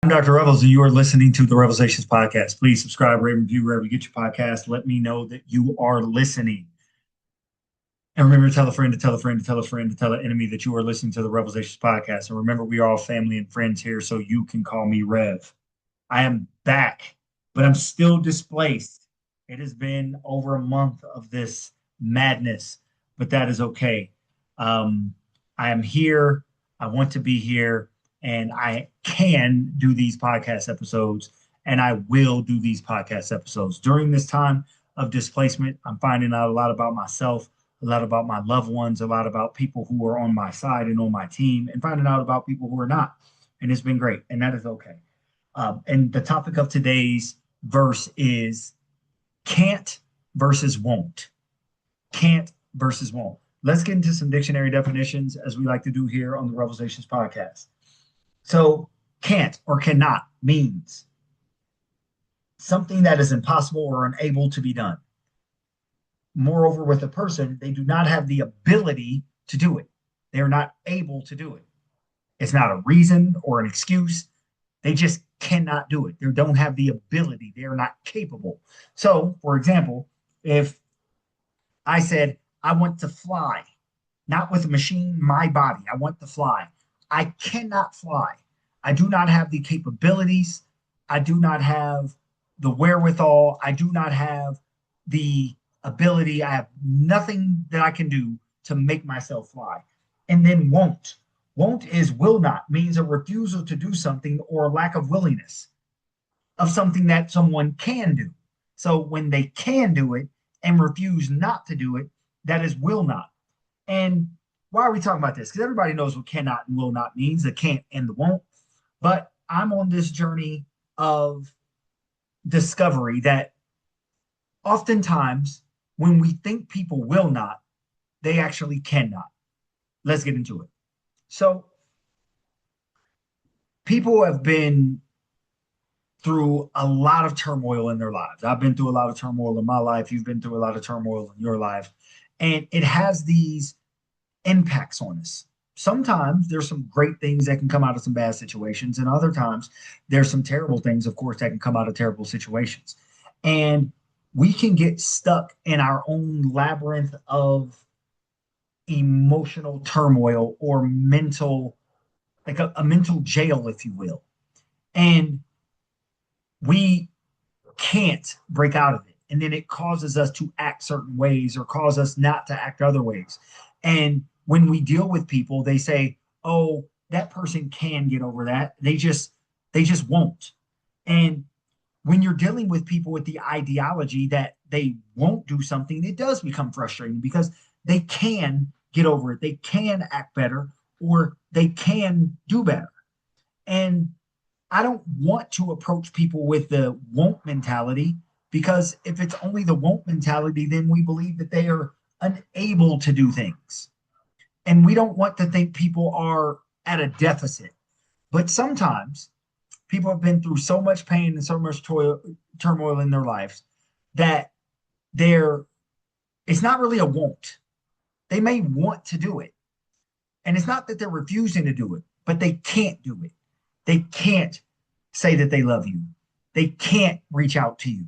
I'm Dr. Revels, and you are listening to the REVELSations podcast. Please subscribe, rate, and review wherever you get your podcast. Let me know that you are listening. And remember to tell a friend to tell a friend to tell a friend to tell an enemy that you are listening to the REVELSations podcast. And remember, we are all family and friends here, so you can call me Rev. I am back, but I'm still displaced. It has been over a month of this madness, but that is okay. Um, I am here. I want to be here, and I can do these podcast episodes, and I will do these podcast episodes. During this time of displacement, I'm finding out a lot about myself, a lot about my loved ones, a lot about people who are on my side and on my team, and finding out about people who are not. And it's been great, and that is okay. And the topic of today's verse is can't versus won't. Can't versus won't. Let's get into some dictionary definitions as we like to do here on the REVELSations podcast. So, can't or cannot means something that is impossible or unable to be done. Moreover, with a person, they do not have the ability to do it. They're not able to do it. It's not a reason or an excuse. They just cannot do it. They don't have the ability. They are not capable. So, for example, if I said, I want to fly, not with a machine, my body, I want to fly. I cannot fly. I do not have the capabilities. I do not have the wherewithal. I do not have the ability. I have nothing that I can do to make myself fly. And then won't. Won't is will not, means a refusal to do something or a lack of willingness of something that someone can do. So when they can do it and refuse not to do it, that is will not. And why are we talking about this? Because everybody knows what cannot and will not means, the can't and the won't. But I'm on this journey of discovery that oftentimes when we think people will not, they actually cannot. Let's get into it. So, people have been through a lot of turmoil in their lives. I've been through a lot of turmoil in my life. You've been through a lot of turmoil in your life. And it has these impacts on us. Sometimes there's some great things that can come out of some bad situations, and other times there's some terrible things, of course, that can come out of terrible situations. And we can get stuck in our own labyrinth of emotional turmoil or mental, like a mental jail, if you will. And we can't break out of it. And then it causes us to act certain ways or cause us not to act other ways. And when we deal with people, they say, oh, that person can get over that. They just won't. And when you're dealing with people with the ideology that they won't do something, it does become frustrating because they can get over it. They can act better or they can do better. And I don't want to approach people with the won't mentality because if it's only the won't mentality, then we believe that they are unable to do things. And we don't want to think people are at a deficit. But sometimes people have been through so much pain and so much turmoil in their lives that they're it's not really a won't. They may want to do it. And it's not that they're refusing to do it, but they can't do it. They can't say that they love you. They can't reach out to you.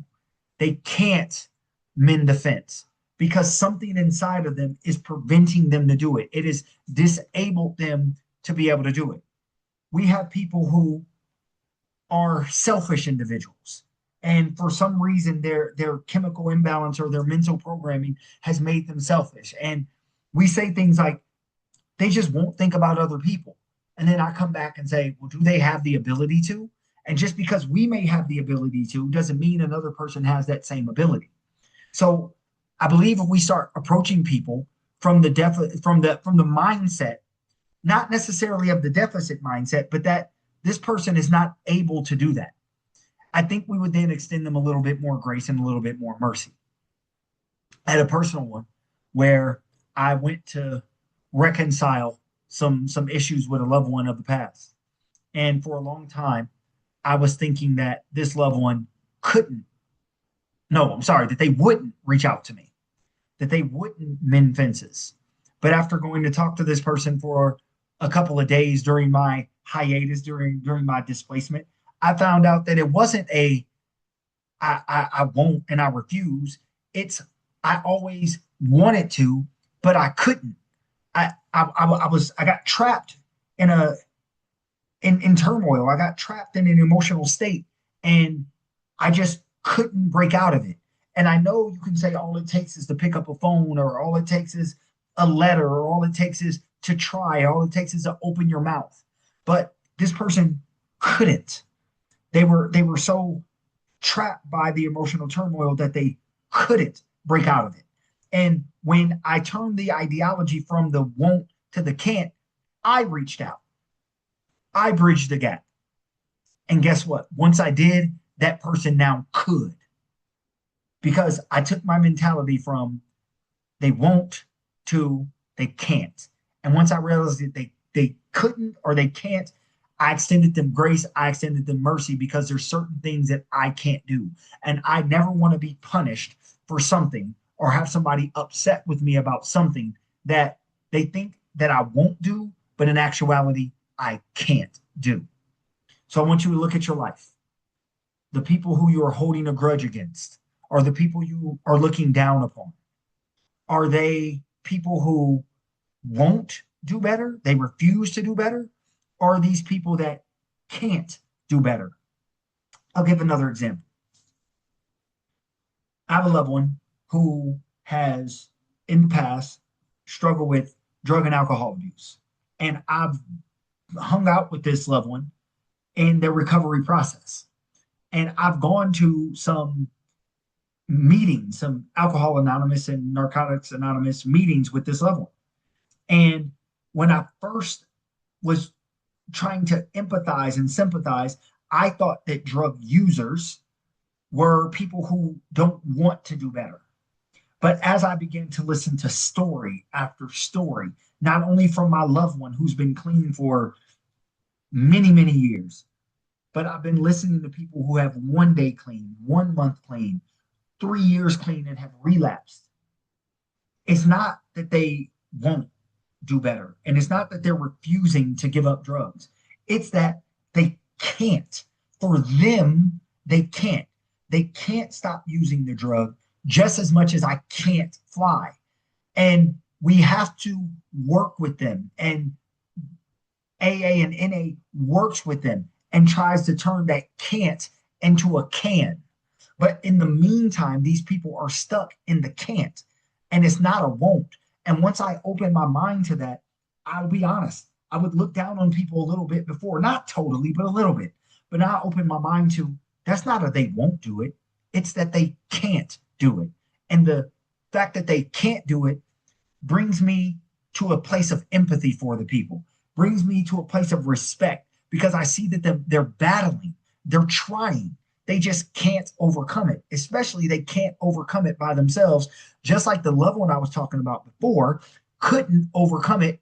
They can't mend the fence because something inside of them is preventing them to do it. It has disabled them to be able to do it. We have people who are selfish individuals. And for some reason, their chemical imbalance or their mental programming has made them selfish. And we say things like, they just won't think about other people. And then I come back and say, well, do they have the ability to? And just because we may have the ability to doesn't mean another person has that same ability. So I believe if we start approaching people from the mindset, not necessarily of the deficit mindset, but that this person is not able to do that, I think we would then extend them a little bit more grace and a little bit more mercy. I had a personal one where I went to reconcile some issues with a loved one of the past. And for a long time, I was thinking that this loved one couldn't, no, I'm sorry, that they wouldn't reach out to me, that they wouldn't mend fences. But after going to talk to this person for a couple of days during my hiatus, during my displacement, I found out that it wasn't I won't and I refuse. It's I always wanted to, but I couldn't. I got trapped in a in turmoil. I got trapped in an emotional state, and I just couldn't break out of it. And I know you can say all it takes is to pick up a phone, or all it takes is a letter, or all it takes is to try, all it takes is to open your mouth. But this person couldn't. They were so trapped by the emotional turmoil that they couldn't break out of it. And when I turned the ideology from the won't to the can't, I reached out. I bridged the gap. And guess what? Once I did, that person now could, because I took my mentality from they won't to they can't. And once I realized that they couldn't or they can't, I extended them grace, I extended them mercy, because there's certain things that I can't do. And I never want to be punished for something or have somebody upset with me about something that they think that I won't do, but in actuality, I can't do. So I want you to look at your life. The people who you are holding a grudge against, are the people you are looking down upon. Are they people who won't do better? They refuse to do better? Or are these people that can't do better? I'll give another example. I have a loved one who has, in the past, struggled with drug and alcohol abuse. And I've hung out with this loved one in their recovery process. And I've gone to some meetings, some Alcohol Anonymous and Narcotics Anonymous meetings with this loved one. And when I first was trying to empathize and sympathize, I thought that drug users were people who don't want to do better. But as I began to listen to story after story, not only from my loved one who's been clean for many, many years, but I've been listening to people who have 1 day clean, 1 month clean, 3 years clean, and have relapsed. It's not that they won't do better, and it's not that they're refusing to give up drugs. It's that they can't. For them, they can't. They can't stop using the drug just as much as I can't fly. And we have to work with them. And AA and NA works with them and tries to turn that can't into a can. But in the meantime, these people are stuck in the can't, and it's not a won't. And once I open my mind to that, I'll be honest, I would look down on people a little bit before, not totally, but a little bit. But now I open my mind to that's not a they won't do it, it's that they can't do it. And the fact that they can't do it brings me to a place of empathy for the people, brings me to a place of respect, because I see that they're battling, they're trying. They just can't overcome it. Especially they can't overcome it by themselves. Just like the loved one I was talking about before couldn't overcome it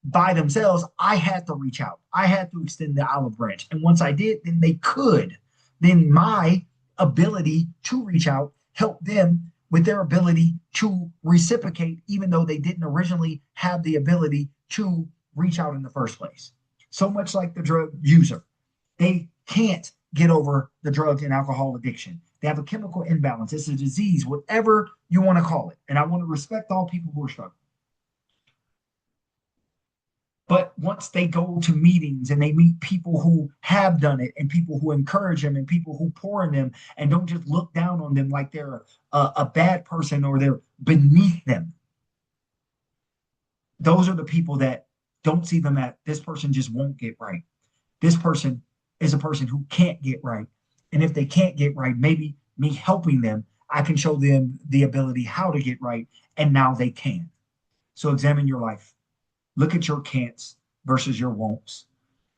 by themselves. I had to reach out. I had to extend the olive branch. And once I did, then they could. Then my ability to reach out helped them with their ability to reciprocate, even though they didn't originally have the ability to reach out in the first place. So much like the drug user, they can't get over the drug and alcohol addiction. They have a chemical imbalance. It's a disease, whatever you want to call it. And I want to respect all people who are struggling. But once they go to meetings and they meet people who have done it, and people who encourage them, and people who pour in them, and don't just look down on them like they're a bad person or they're beneath them, those are the people that don't see them at this person just won't get right. This person is a person who can't get right. And if they can't get right, maybe me helping them, I can show them the ability how to get right. And now they can. So examine your life. Look at your can'ts versus your won'ts.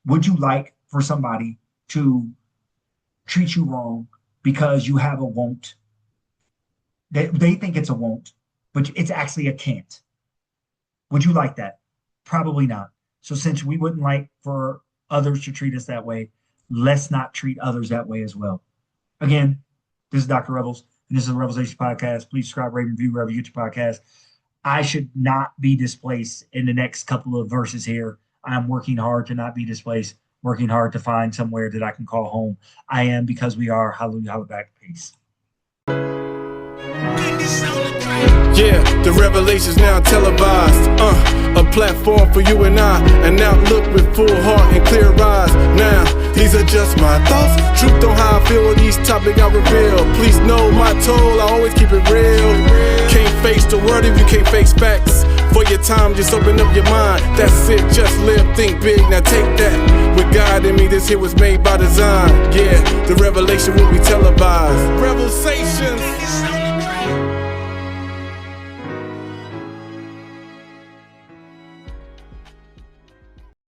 Would you like for somebody to treat you wrong because you have a won't? They think it's a won't, but it's actually a can't. Would you like that? Probably not. So since we wouldn't like for others to treat us that way, let's not treat others that way as well. Again, this is Dr. Revels, and this is the REVELSations podcast. Please subscribe, rate, and review wherever you get your podcast. I should not be displaced in the next couple of verses here. I'm working hard to not be displaced. working hard to find somewhere that I can call home. I am, because we are. Hallelujah, holla back. Peace. Yeah, the revelations now televised. A platform for you and I, an outlook with full heart and clear eyes. Now, these are just my thoughts. Truth on how I feel on these topics I reveal. Please know my toll, I always keep it real. Can't face the word if you can't face facts. For your time, just open up your mind. That's it, just live, think big, now take that. With God in me, this here was made by design. Yeah, the revelation will be televised. REVELSations.